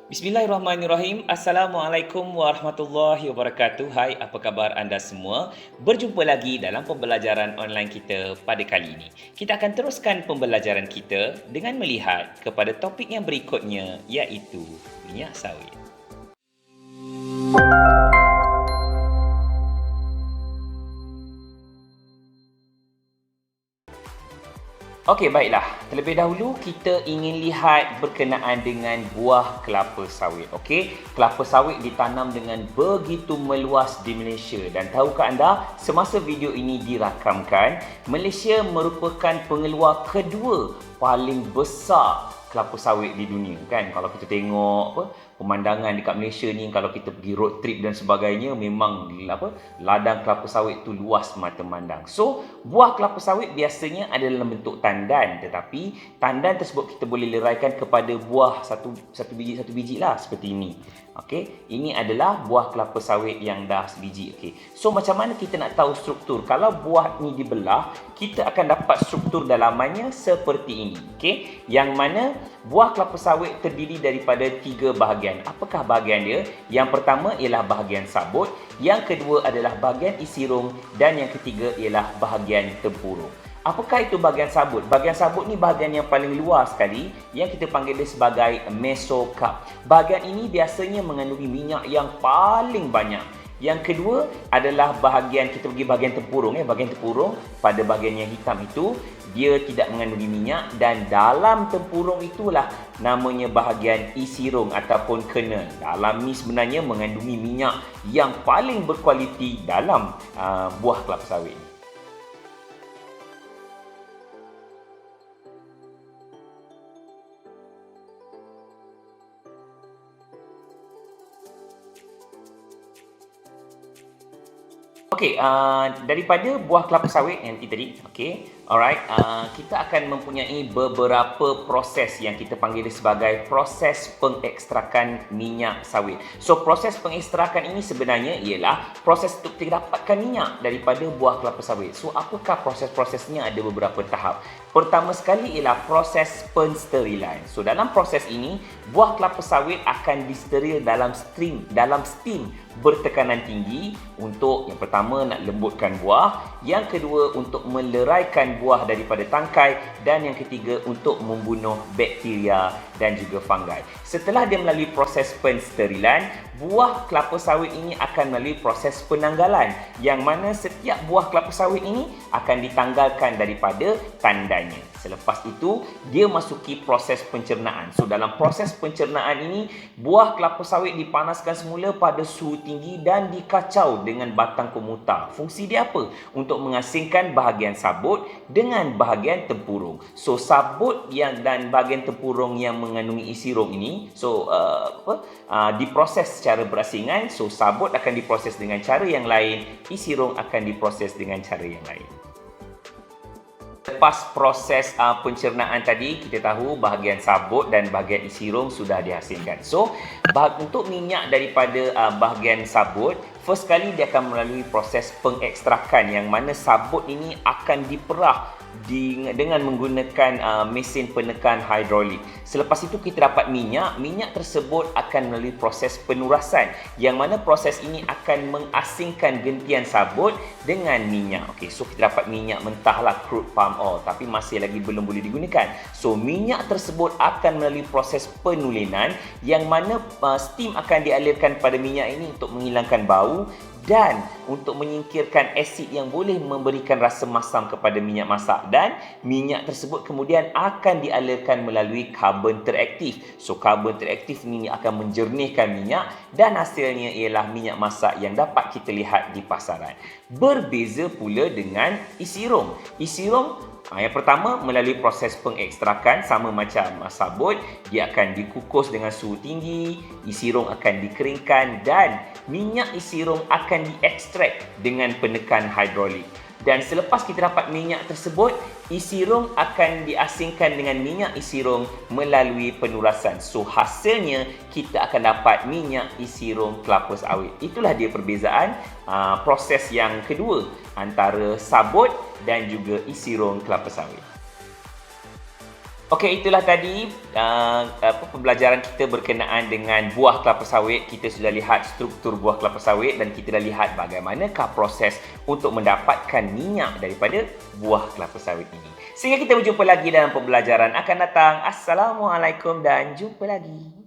Bismillahirrahmanirrahim. Assalamualaikum warahmatullahi wabarakatuh. Hai, apa khabar anda semua? Berjumpa lagi dalam pembelajaran online kita pada kali ini. Kita akan teruskan pembelajaran kita dengan melihat kepada topik yang berikutnya, iaitu minyak sawit. Okey, baiklah. Terlebih dahulu kita ingin lihat berkenaan dengan buah kelapa sawit. Okey, kelapa sawit ditanam dengan begitu meluas di Malaysia dan tahukah anda, semasa video ini dirakamkan, Malaysia merupakan pengeluar kedua paling besar kelapa sawit di dunia, kan? Kalau kita tengok pemandangan dekat Malaysia ni, kalau kita pergi road trip dan sebagainya, memang ladang kelapa sawit tu luas mata memandang. So, buah kelapa sawit biasanya ada dalam bentuk tandan, tetapi tandan tersebut kita boleh leraikan kepada buah satu biji lah, seperti ini. Okey, ini adalah buah kelapa sawit yang dah sebiji. Okey. So macam mana kita nak tahu struktur? Kalau buah ni dibelah, kita akan dapat struktur dalamannya seperti ini. Okey, yang mana buah kelapa sawit terdiri daripada 3 bahagian. Apakah bahagian dia? Yang pertama ialah bahagian sabut, yang kedua adalah bahagian isi rong dan yang ketiga ialah bahagian tempurung. Apakah itu bahagian sabut? Bahagian sabut ni bahagian yang paling luas sekali, yang kita panggil dia sebagai mesokarp. Bahagian ini biasanya mengandungi minyak yang paling banyak. Yang kedua adalah bahagian, kita pergi bahagian tempurung. Bahagian tempurung, pada bahagian yang hitam itu, dia tidak mengandungi minyak, dan dalam tempurung itulah namanya bahagian isi rong ataupun kernel. Dalam ni sebenarnya mengandungi minyak yang paling berkualiti dalam buah kelapa sawit. Okey, daripada buah kelapa sawit yang tadi, okey, alright, kita akan mempunyai beberapa proses yang kita panggil sebagai proses pengekstrakan minyak sawit. So, proses pengekstrakan ini sebenarnya ialah proses untuk kita dapatkan minyak daripada buah kelapa sawit. So, apakah proses-prosesnya? Ada beberapa tahap. Pertama sekali ialah proses pensterilan. So, dalam proses ini, buah kelapa sawit akan disteril dalam steam bertekanan tinggi untuk yang pertama nak lembutkan buah, yang kedua untuk meleraikan buah daripada tangkai, dan yang ketiga untuk membunuh bakteria dan juga fungi. Setelah dia melalui proses pensterilan, buah kelapa sawit ini akan melalui proses penanggalan, yang mana setiap buah kelapa sawit ini akan ditanggalkan daripada tandannya. Selepas itu, dia masuki proses pencernaan. So, dalam proses pencernaan ini, buah kelapa sawit dipanaskan semula pada suhu tinggi dan dikacau dengan batang pemutar. Fungsi dia apa? Untuk mengasingkan bahagian sabut dengan bahagian tempurung. So, sabut dan bahagian tempurung yang mengandungi isi rong ini, diproses secara berasingan. So, sabut akan diproses dengan cara yang lain, isi rong akan diproses dengan cara yang lain. Lepas proses pencernaan tadi, kita tahu bahagian sabut dan bahagian isi rong sudah dihasilkan. So, untuk minyak daripada bahagian sabut, first kali dia akan melalui proses pengekstrakan, yang mana sabut ini akan diperah dengan menggunakan mesin penekan hidrolik. Selepas itu kita dapat minyak. Minyak tersebut akan melalui proses penurasan, yang mana proses ini akan mengasingkan gentian sabut dengan minyak. Okey, so kita dapat minyak mentah lah, crude palm oil, tapi masih lagi belum boleh digunakan. So, minyak tersebut akan melalui proses penulinan, yang mana steam akan dialirkan pada minyak ini untuk menghilangkan bau dan untuk menyingkirkan asid yang boleh memberikan rasa masam kepada minyak masak, dan minyak tersebut kemudian akan dialirkan melalui karbon teraktif. So, karbon teraktif ini akan menjernihkan minyak dan hasilnya ialah minyak masak yang dapat kita lihat di pasaran. Berbeza pula dengan isi rong. Isi rong, yang pertama melalui proses pengekstrakan, sama macam sabut, dia akan dikukus dengan suhu tinggi, isi rong akan dikeringkan, dan minyak isi rong akan diekstrak dengan penekan hidrolik. Dan selepas kita dapat minyak tersebut, isi rong akan diasingkan dengan minyak isi rong melalui penurasan. So, hasilnya kita akan dapat minyak isi rong kelapa sawit. Itulah dia perbezaan proses yang kedua antara sabut dan juga isi rong kelapa sawit. Okey, itulah tadi pembelajaran kita berkenaan dengan buah kelapa sawit. Kita sudah lihat struktur buah kelapa sawit dan kita dah lihat bagaimanakah proses untuk mendapatkan minyak daripada buah kelapa sawit ini. Sehingga kita berjumpa lagi dalam pembelajaran akan datang. Assalamualaikum dan jumpa lagi.